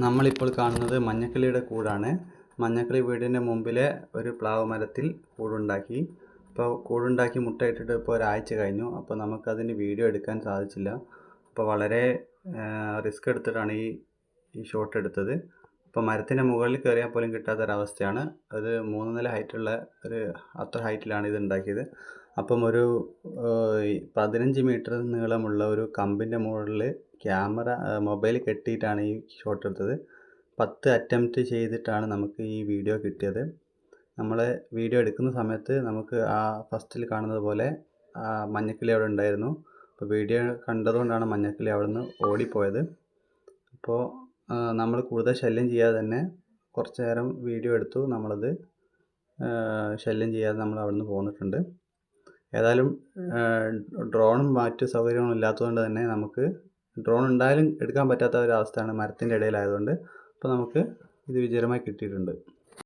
നമ്മളിപ്പോൾ കാണുന്നത് മഞ്ഞക്കിളിയുടെ കൂടാണ്. മഞ്ഞക്കിളി വീടിൻ്റെ മുമ്പിലെ ഒരു പ്ലാവ് മരത്തിൽ കൂടുണ്ടാക്കി. ഇപ്പോൾ കൂടുണ്ടാക്കി മുട്ടയിട്ടിട്ട് ഇപ്പോൾ ഒരാഴ്ച കഴിഞ്ഞു. അപ്പോൾ നമുക്കതിന് വീഡിയോ എടുക്കാൻ സാധിച്ചില്ല. അപ്പോൾ വളരെ റിസ്ക് എടുത്തിട്ടാണ് ഈ ഷോട്ട് എടുത്തത്. അപ്പോൾ മരത്തിൻ്റെ മുകളിൽ കയറിയാൽ പോലും കിട്ടാത്തൊരവസ്ഥയാണ്. ഒരു 3 നില ഹൈറ്റുള്ള അത്ര ഹൈറ്റിലാണ് ഇത് ഉണ്ടാക്കിയത്. അപ്പം ഒരു 15 മീറ്റർ നീളമുള്ള ഒരു കമ്പിൻ്റെ മുകളിൽ മൊബൈൽ കെട്ടിയിട്ടാണ് ഈ ഷോട്ട് എടുത്തത്. 10 അറ്റംപ്റ്റ് ചെയ്തിട്ടാണ് നമുക്ക് ഈ വീഡിയോ കിട്ടിയത്. നമ്മൾ വീഡിയോ എടുക്കുന്ന സമയത്ത് നമുക്ക് ആ ഫസ്റ്റിൽ കാണുന്നത് പോലെ മഞ്ഞക്കിളി അവിടെ ഉണ്ടായിരുന്നു. അപ്പോൾ വീഡിയോ കണ്ടതുകൊണ്ടാണ് മഞ്ഞക്കിളി അവിടെ നിന്ന് ഓടിപ്പോയത്. അപ്പോൾ നമ്മൾ കൂടുതൽ ശല്യം ചെയ്യാതെ തന്നെ കുറച്ച് നേരം വീഡിയോ എടുത്തു. നമ്മളത് ശല്യം ചെയ്യാതെ നമ്മൾ അവിടെ നിന്ന് പോന്നിട്ടുണ്ട്. ഏതായാലും ഡ്രോണും മറ്റു സൗകര്യങ്ങളും ഇല്ലാത്തതുകൊണ്ട് തന്നെ നമുക്ക് ഡ്രോൺ ഉണ്ടായാലും എടുക്കാൻ പറ്റാത്ത ഒരവസ്ഥയാണ് മരത്തിൻ്റെ ഇടയിലായതുകൊണ്ട്. അപ്പോൾ നമുക്ക് ഇത് വിജയകരമായി കിട്ടിയിട്ടുണ്ട്.